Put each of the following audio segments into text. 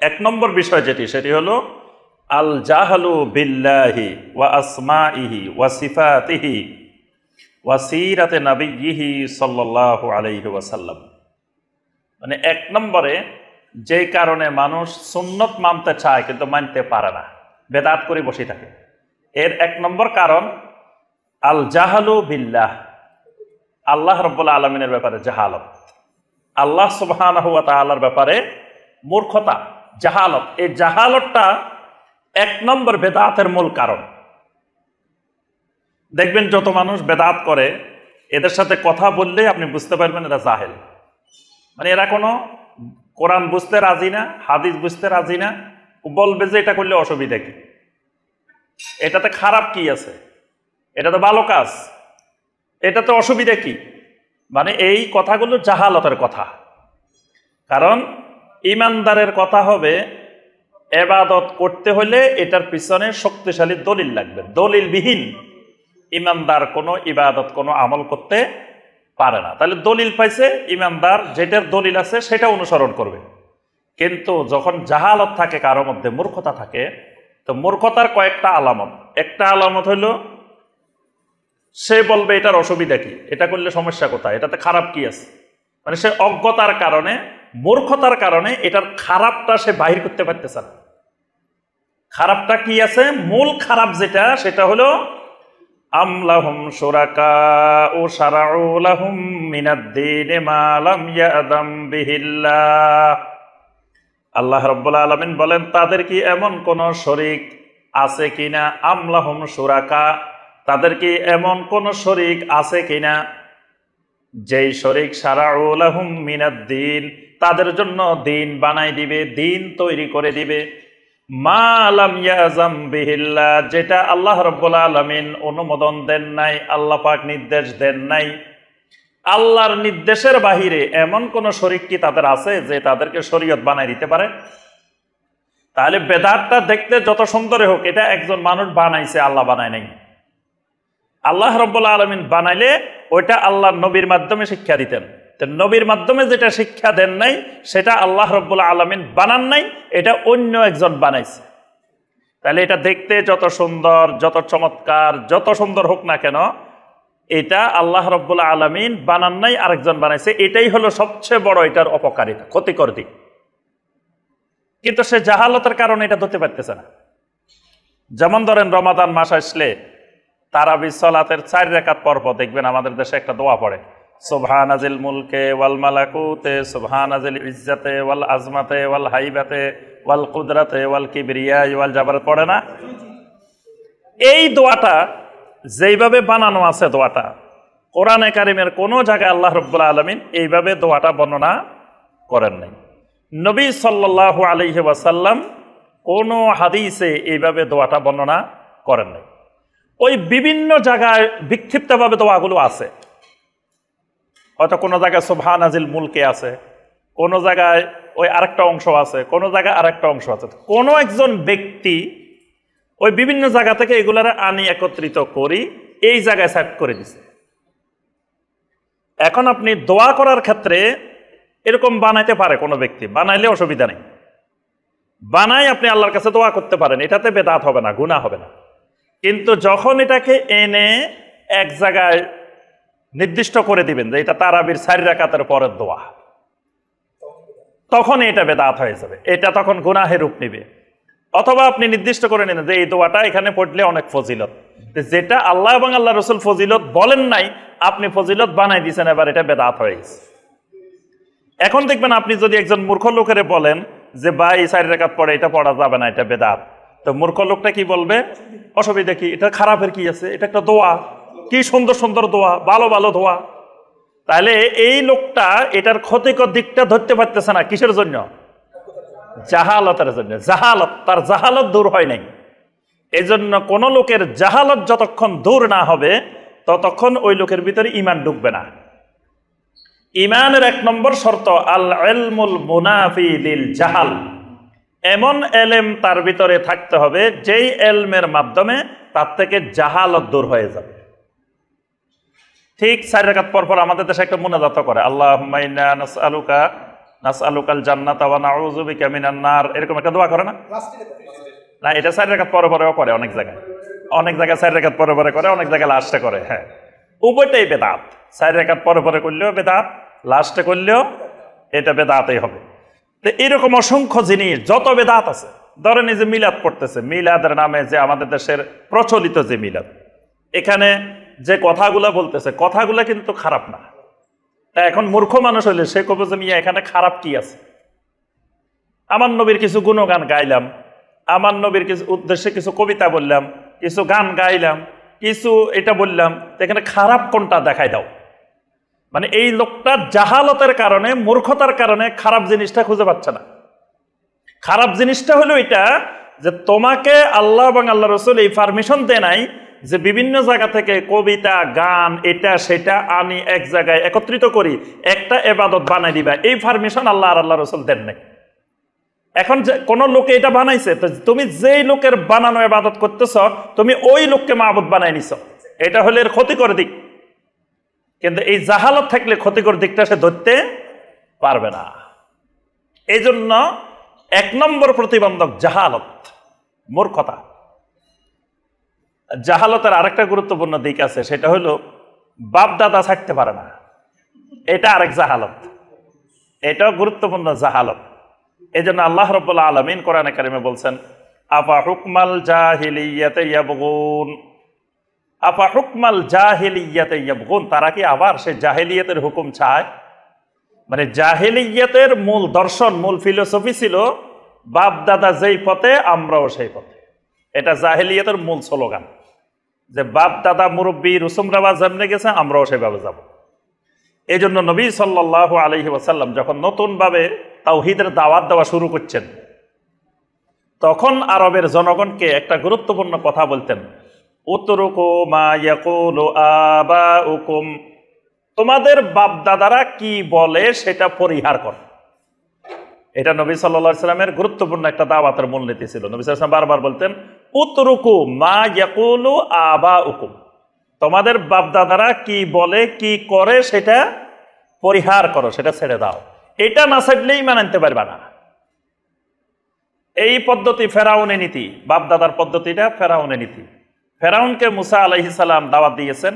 এক নম্বর বিষয় সেটি হলো আল জাহলু বিল্লাহি ওয়া আসমাইহি ওয়া সিফাতিহি ওয়া সিরাতে নবিয়্যিহি সাল্লাল্লাহু আলাইহি ওয়াসাল্লাম। মানে এক নম্বরে যে কারণে মানুষ সুন্নত মানতে চায় কিন্তু মানতে পারে না, বেদাত করে বসে থাকে, এর এক নম্বর কারণ আল জাহলু বিল্লাহ, আল্লাহ রাব্বুল আলামিনের ব্যাপারে জাহালত, আল্লাহ সুবহানাহু ওয়া তাআলার ব্যাপারে মূর্খতা, জাহালত। এই জাহালতটা এক নম্বর বেদাতের মূল কারণ। দেখবেন যত মানুষ বেদাত করে এদের সাথে কথা বললে আপনি বুঝতে পারবেন এরা জাহেল। মানে এরা কোনো কোরআন বুঝতে রাজি না, হাদিস বুঝতে রাজি না, বলবে যে এটা করলে অসুবিধা কি, এটাতে খারাপ কি আছে, এটা তো ভালো কাজ, এটাতে অসুবিধা কি। মানে এই কথাগুলো জাহালতের কথা। কারণ ইমানদারের কথা হবে ইবাদত করতে হলে এটার পিছনে শক্তিশালী দলিল লাগবে, দলিলবিহীন ইমানদার কোনো ইবাদত কোনো আমল করতে পারে না। তাহলে দলিল পাইছে, ইমানদার যেটার দলিল আছে সেটা অনুসরণ করবে। কিন্তু যখন জাহালত থাকে কারোর মধ্যে, মূর্খতা থাকে, তো মূর্খতার কয়েকটা আলামত। একটা আলামত হইল সে বলবে এটার অসুবিধা কি, এটা করলে সমস্যা কোথায়, এটাতে খারাপ কি আছে। মানে সে অজ্ঞতার কারণে, মূর্খতার কারণে এটার খারাপটা সে বাহির করতে পারতেছে না। খারাপটা কি আছে, মূল খারাপ যেটা, সেটা হলো আম লাহুম শুরাকাউ শারাউ লাহুম মিনাদ-দীনি মা লাম ইয়া'যাম বিহিল্লাহ। আল্লাহ রাব্বুল আলামিন বলেন তাদের কি এমন কোন শরীক আছে কিনা, আম লাহুম শুরাকা, তাদের কি এমন কোন শরীক আছে কিনা যেই শরীক শারাউ লাহুম মিনাদ-দীন, তাদের জন্য দিন বানাই দিবে, দিন তৈরি করে দিবে, মা লাম ইয়া'যাম বিহিল্লাহ, যেটা আল্লাহ রাব্বুল আলামিন অনুমোদন দেন নাই, আল্লাহ পাক নির্দেশ দেন নাই। আল্লাহর নির্দেশের বাহিরে এমন কোন শরীক কি তাদের আছে যে তাদেরকে শরীয়ত বানাই দিতে পারে? তাহলে বেদাতটা দেখতে যত সুন্দর হোক, এটা একজন মানুষ বানাইছে, আল্লাহ বানায় নাই। আল্লাহ রাব্বুল আলামিন বানাইলে ওইটা আল্লাহর নবীর মাধ্যমে শিক্ষা দিতেন। নবীর মাধ্যমে যেটা শিক্ষা দেন নাই সেটা আল্লাহ রাব্বুল আলামিন বানান নাই, এটা অন্য একজন বানাইছে। তাহলে এটা দেখতে যত সুন্দর, যত চমৎকার, যত সুন্দর হোক না কেন, এটা আল্লাহ রাব্বুল আলামিন বানান নাই, আরেকজন বানাইছে। এটাই হলো সবচেয়ে বড় এটার অপকারিতা, ক্ষতিকর দিক। কিন্তু সে জাহালতের কারণে এটা ধরতে পারতেছে না। যেমন ধরেন রমাদান মাস আসলে তারাবি সালাতের 4 রাকাত পর পর দেখবেন আমাদের দেশে একটা দোয়া পড়ে, সুবহানাজিল মুলকে ওয়াল মালাকুতে সুবহানাজিল ইজ্জাতে ওয়াল আজমাতে ওয়াল হাইবাতে ওয়াল কুদরাতে ওয়াল কিবরিয়া ওয়াল জাবারত, পড়ে না? এই দোয়াটা যেইভাবে বানানো আছে, দোয়াটা কোরআনে কারিমের কোনো জায়গায় আল্লাহ রাব্বুল আলামিন এইভাবে দোয়াটা বর্ণনা করেন নাই। নবী সাল্লাল্লাহু আলাইহি ওয়াসাল্লাম কোনো হাদিসে এইভাবে দোয়াটা বর্ণনা করেন নাই। ওই বিভিন্ন জায়গায় বিক্ষিপ্তভাবে দোয়াগুলো আছে, হয়তো কোনো জায়গায় সুবহানাজিল মুলকে আছে, কোনো জায়গায় ওই আরেকটা অংশ আছে, কোনো জায়গায় আরেকটা অংশ আছে। কোনো একজন ব্যক্তি ওই বিভিন্ন জায়গা থেকে এগুলার আনি একত্রিত করি এই জায়গায় সেট করে দিছে। এখন আপনি দোয়া করার ক্ষেত্রে এরকম বানাইতে পারে কোনো ব্যক্তি, বানাইলে অসুবিধা নেই, বানাই আপনি আল্লাহর কাছে দোয়া করতে পারেন, এটাতে বেদাত হবে না, গুনাহ হবে না। কিন্তু যখন এটাকে এনে এক জায়গায় নির্দিষ্ট করে দিবেন যে এটা তারাবির 4 রাকাতের পরের দোয়া, তখন এটা বেদাত হয়ে যাবে, এটা তখন গুনাহের রূপ নিবে। অথবা আপনি নির্দিষ্ট করে নিন যে এই দোয়াটা এখানে পড়লে অনেক ফজিলত, যেটা আল্লাহ এবং আল্লাহ রসুল ফজিলত বলেন নাই, আপনি ফজিলত বানাই দিয়েছেন, এবার এটা বেদাত হয়ে গেছে। এখন দেখবেন আপনি যদি একজন মূর্খ লোকের বলেন যে ভাই 4 রাকাত পড়ে এটা পড়া যাবে না, এটা বেদাত, তো মূর্খ লোকটা কি বলবে, অসুবিধা কি, এটা খারাপের কি আছে, এটা একটা দোয়া, কি সুন্দর সুন্দর দোয়া, ভালো ভালো দোয়া। তাহলে এই লোকটা এটার ক্ষতিকর দিকটা ধরতে পারতেছে না, কিসের জন্য? জাহালতের জন্য। জাহালত, তার জাহালত দূর হয় নাই। এই জন্য কোন লোকের জাহালত যতক্ষণ দূর না হবে ততক্ষণ ওই লোকের ভিতরে ঈমান ঢুকবে না। ঈমানের 1 নম্বর শর্ত আল ইলমুল মুনাফি লিল জাহাল, এমন এলেম তার ভিতরে থাকতে হবে যেই এলমের মাধ্যমে তার থেকে জাহালত দূর হয়ে যাবে। ঠিক 4 রাকাত পর পর আমাদের দেশে একটা মুনাজাত করে, আল্লাহুম্মা ইন্না নাসআলুকা নাসআলুকাল জান্নাতা ওয়া নাউযু বিকা মিনান নার, এরকম একটা দোয়া করে না? না, এটা 4 রাকাত পরে পরেও করে, অনেক জায়গায় 4 রাকাত পরে পরে করে, অনেক জায়গায় লাস্টে করে। হ্যাঁ, উভয়টাই বেদাত। 4 রাকাত পরে পরে করলেও বেদাত, লাস্টে করলেও এটা বেদাতই হবে। তো এরকম অসংখ্য জিনিস, যত বেদাত আছে। ধরেন এই যে মিলাদ পড়তেছে, মিলাদের নামে যে আমাদের দেশের প্রচলিত যে মিলাদ, এখানে যে কথাগুলা বলতেছে, কথাগুলা কিন্তু খারাপ না। তা এখন মূর্খ মানুষ হইলে সে কবে যে মিয়া এখানে খারাপ কি আছে? আমার নবীর কিছু গুণগান গাইলাম, আমার নবীর কিছু উদ্দেশ্যে কিছু কবিতা বললাম, কিছু গান গাইলাম, কিছু এটা বললাম, এখানে খারাপ কোনটা দেখাই দাও। মানে এই লোকটা জাহালতের কারণে, মূর্খতার কারণে খারাপ জিনিসটা খুঁজে পাচ্ছে না। খারাপ জিনিসটা হলো এটা যে তোমাকে আল্লাহ এবং আল্লাহ রসুল এই পারমিশন দেয় নাই যে বিভিন্ন জায়গা থেকে কবিতা, গান, এটা সেটা আনি এক জায়গায় একত্রিত করি একটা এবাদত বানাই দিবা। এই পারমিশন আল্লাহ আর আল্লাহ রসুল দেন নাই। এখন যে কোনো লোকে এটা বানাইছে, তো তুমি যেই লোকের বানানো ইবাদত করতেছ, তুমি ওই লোককে মাবুদ বানাই নিছ। এটা হলে এর ক্ষতিকর দিক। কিন্তু এই জাহালত থাকলে ক্ষতিকর দিকটা সে ধরতে পারবে না। এই জন্য 1 নম্বর প্রতিবন্ধক জাহালত, মূর্খতা। জাহালতের আরেকটা গুরুত্বপূর্ণ দিক আছে, সেটা হলো বাপ দাদা থাকতে পারে না। এটা আরেক জাহালত, এটাও গুরুত্বপূর্ণ জাহালত। এই জন্য আল্লাহ রাব্বুল আলামিন কোরআনে কারিমে বলছেন, আফা হুকমাল জাহিলিয়াতে ইয়াবগুন, আফা হুকমাল জাহিলিয়াতে ইয়াবগুন, তারা কি আবার সে জাহিলিয়াতের হুকুম চায়? মানে জাহিলিয়াতের মূল দর্শন, মূল ফিলোসফি ছিল বাপ দাদা যেই পথে আমরাও সেই পথে। এটা জাহিলিয়াতের মূল স্লোগান, যে বাপ দাদা মুরব্বী রুসুমরাবা যেমনে গেছে আমরাও সেভাবে যাব। এই জন্য নবী সাল্লাল্লাহু আলাইহি ওয়াসাল্লাম যখন নতুনভাবে তাওহীদের দাওয়াত দেওয়া শুরু করছেন, তখন আরবের জনগণকে একটা গুরুত্বপূর্ণ কথা বলতেন, উতরুকু মা ইয়াকুলু আবাউকুম, তোমাদের বাপ দাদারা কি বলে সেটা পরিহার কর। এটা নবী সাল্লাল্লাহু আলাইহি সাল্লামের গুরুত্বপূর্ণ একটা দাওয়াতের মূলনীতি ছিল। নবী সাল্লাল্লাহু আলাইহি ওয়াসাল্লাম বারবার বলতেন, উতরুকু মা ইয়াকুলু আবাউকুম, তোমাদের বাপ দাদারা কি বলে কি করে সেটা পরিহার করো, সেটা ছেড়ে দাও। এটা না ছাড়লেই ইমান আনতে পারবে না। এই পদ্ধতি ফেরাউনের নীতি, বাপ দাদার পদ্ধতিটা ফেরাউনের নীতি। ফেরাউনকে মুসা আলাইহিস সালাম দাওয়াত দিয়েছেন,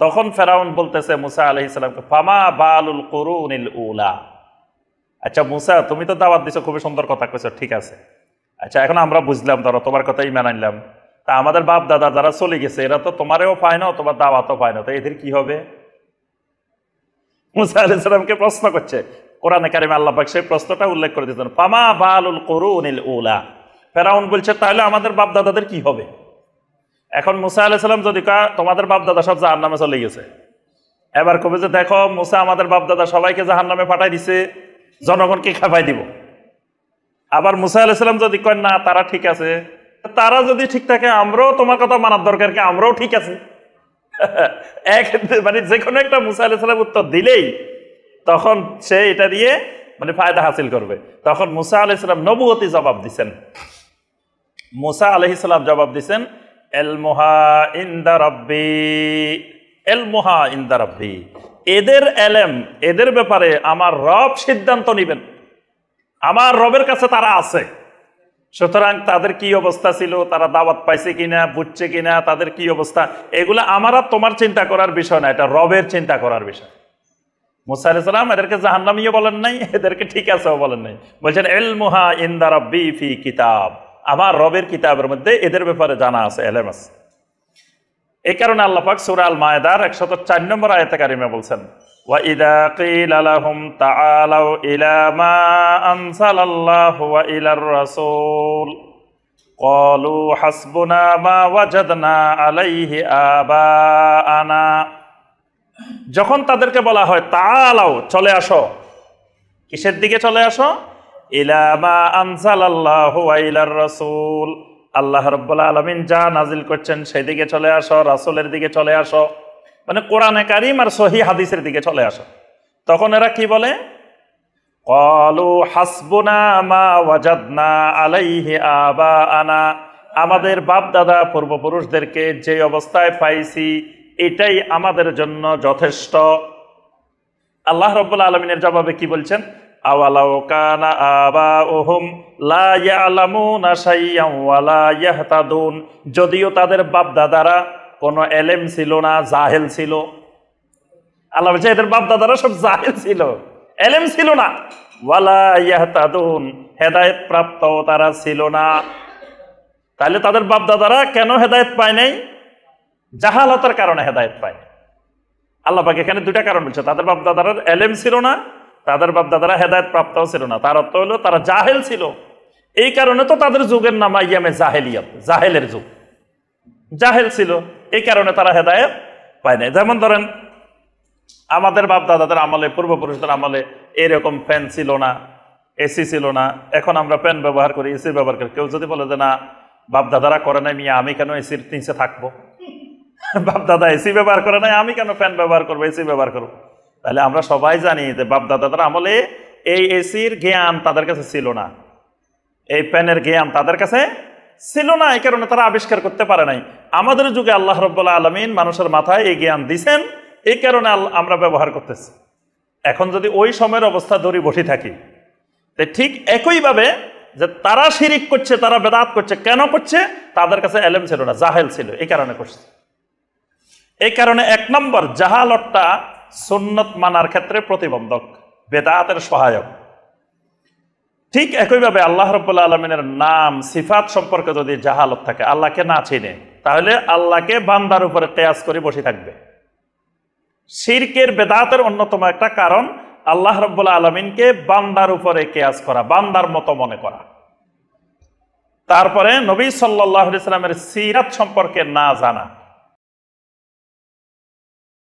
তখন ফেরাউন বলতেছে মুসা আলাইহিস সালামকে, ফামা বালুল কুরুনিল উলা। আচ্ছা মুসা, তুমি তো দাওয়াত দিছো, খুবই সুন্দর কথা কইছো, ঠিক আছে। আচ্ছা এখন আমরা বুঝলাম, ধরো তোমার কথা ইমান আনলাম, তা আমাদের বাপ দাদা যারা চলে গেছে এরা তো তোমারেও পায় না, তোমার দাওয়াতও পায় না, তো এদের কি হবে? মুসা আলাইহিস সালামকে প্রশ্ন করছে। কোরআনে কারিমে আল্লাহ পাক সেই প্রশ্নটা উল্লেখ করে দিয়েছেন, ফামা বালুল কুরুনিল উলা। ফেরাউন বলছে তাহলে আমাদের বাপ দাদাদের কি হবে? এখন মুসা আলাইহিস সালাম যদি তোমাদের বাপ দাদা সব জাহান্নামে চলে গেছে, এবার কবে যে দেখো মুসা আমাদের বাপ দাদা সবাইকে জাহান্নামে পাঠাই দিছে, জনগণকে খেপাই দিব। আবার মুসা আলাইহিস সালাম যদি কয় না তারা ঠিক আছে, তারা যদি ঠিক থাকে আমরাও তোমার কথা মানার দরকার কি, আমরাও ঠিক আছে। মানে যে কোনো একটা মুসা আলাইহিস সালাম উত্তর দিলেই তখন সে এটা দিয়ে মানে ফায়দা হাসিল করবে। তখন মুসা আলাইহিস সালাম নবুয়তি জবাব দিচ্ছেন। মুসা আলাইহিস সালাম জবাব দিচ্ছেন, এলমুহা ইনদা রাব্বি, এলমুহা ইনদা রাব্বি, এদের এলেম, এদের ব্যাপারে আমার রব সিদ্ধান্ত নিবেন, আমার রবের কাছে তারা আছে। সুতরাং তাদের কি অবস্থা ছিল, তারা দাওয়াত পাইছে কিনা, বুঝছে কিনা, তাদের কি অবস্থা, এগুলো আমার আর তোমার চিন্তা করার বিষয় না, এটা রবের চিন্তা করার বিষয়। মুসা আলাইহিস সালাম এদেরকে জাহান্নামীও বলেন নাই, এদেরকে ঠিক আছেও বলেন নাই, বলছেন এলমুহা ইনদা রাব্বি ফি কিতাব, আমার রবের কিতাবের মধ্যে এদের ব্যাপারে জানা আছে, এলেম আছে। এই কারণে আল্লাহ পাক সূরা আল মায়েদার 104 নম্বর আয়াতে কারিমে বলছেন, ওয়া ইযা কিলা লাহুম তাআলাউ ইলা মা আনসালাল্লাহু ওয়া ইলার রাসূল ক্বালু হাসবুনা মা ওয়াজাদনা আলাইহি আবাআনা। যখন তাদেরকে বলা হয় তাআলাউ, চলে আসো, কিসের দিকে চলে আসো? ইলা মা আনসালাল্লাহু ওয়া ইলার রাসূল, আল্লাহ রাব্বুল আলামিন যা নাজিল করছেন সেদিকে চলে আসো, রাসূলের দিকে চলে আসো, মানে কোরআনে কারীম আর সহিহ হাদিসের দিকে চলে আসো। তখন এরা কি বলে? ক্বালু হাসবুনা মা ওয়াজাদনা আলাইহি আবাআনা, আমাদের বাপ দাদা পূর্বপুরুষদেরকে যে অবস্থায় পাইছি এটাই আমাদের জন্য যথেষ্ট। আল্লাহ রাব্বুল আলামিনের জবাবে কি বলছেন? আওয়ালাউ কানা আবাউহুম লা ইয়ালামুনা শাইয়্যান ওয়া লা ইয়াহতাদুন, যদিও তাদের বাপ দাদারা কোনো এলেম ছিল না, জাহেল ছিল। আল্লাহ বলছে এদের বাপ দাদারা সব জাহেল ছিল, এলেম ছিল না। ওয়ালা ইয়াহতাদুন, হেদায়েত প্রাপ্ত তারা ছিল না। তাহলে তাদের বাপ দাদারা কেন হেদায়েত পায় নাই? জাহালতের কারণে হেদায়েত পায়। আল্লাহ পাক এখানে দুইটা কারণ বলছে, তাদের বাপ দাদারা এলেম ছিল না, তাদের বাপ দাদারা হেদায়েত প্রাপ্তও ছিল না। তার অর্থ হলো তারা জাহেল ছিল। এই কারণে তো তাদের যুগের নাম আইয়ামে জাহেলিয়াত, জাহেলের যুগ। জাহেল ছিল, এই কারণে তারা হেদায়েত পায় নাই। যেমন ধরেন আমাদের বাপ দাদাদের আমলে, পূর্বপুরুষদের আমলে এরকম ফ্যান ছিল না, এসি ছিল না। এখন আমরা ফ্যান ব্যবহার করি, এসি ব্যবহার করি। কেউ যদি বলে যে না বাপ দাদারা করে নাই, মিয়া আমি কেন এসির নিচে থাকবো? বাপ দাদা এসি ব্যবহার করে নাই, আমি কেন ফ্যান ব্যবহার করবো, এসি ব্যবহার করবো? তাহলে আমরা সবাই জানি যে বাপ দাদাদের আমলে এই এসির জ্ঞান তাদের কাছে ছিল না, এই ফ্যানের জ্ঞান তাদের কাছে ছিল না। এই কারণে তারা আবিষ্কার করতে পারে নাই। আমাদের যুগে আল্লাহ রাব্বুল আলামিন মানুষের মাথায় এই জ্ঞান দিছেন, এই কারণে আমরা ব্যবহার করতেছি। এখন যদি ওই সময়ের অবস্থা ধরে বসে থাকি, ঠিক একইভাবে যে তারা শিরিক করছে, তারা বেদাত করছে, কেন করছে? তাদের কাছে এলেম ছিল না, জাহেল ছিল, এই কারণে করছে। এই কারণে এক নম্বর, জাহালতটা সুন্নত মানার ক্ষেত্রে প্রতিবন্ধক, বেদাতের সহায়ক। ঠিক একইভাবে আল্লাহ রাব্বুল আলামিনের নাম সিফাত সম্পর্কে যদি জাহালত থাকে, আল্লাহকে না চিনে, তাহলে আল্লাহকে বান্দার উপরে কিয়াস করে বসে থাকবে। শিরকের বেদাতের অন্যতম একটা কারণ আল্লাহ রাব্বুল আলামিনকে বান্দার উপরে কিয়াস করা, বান্দার মতো মনে করা। তারপরে নবী সাল্লাল্লাহু আলাইহি ওয়াসাল্লামের সিরাত সম্পর্কে না জানা।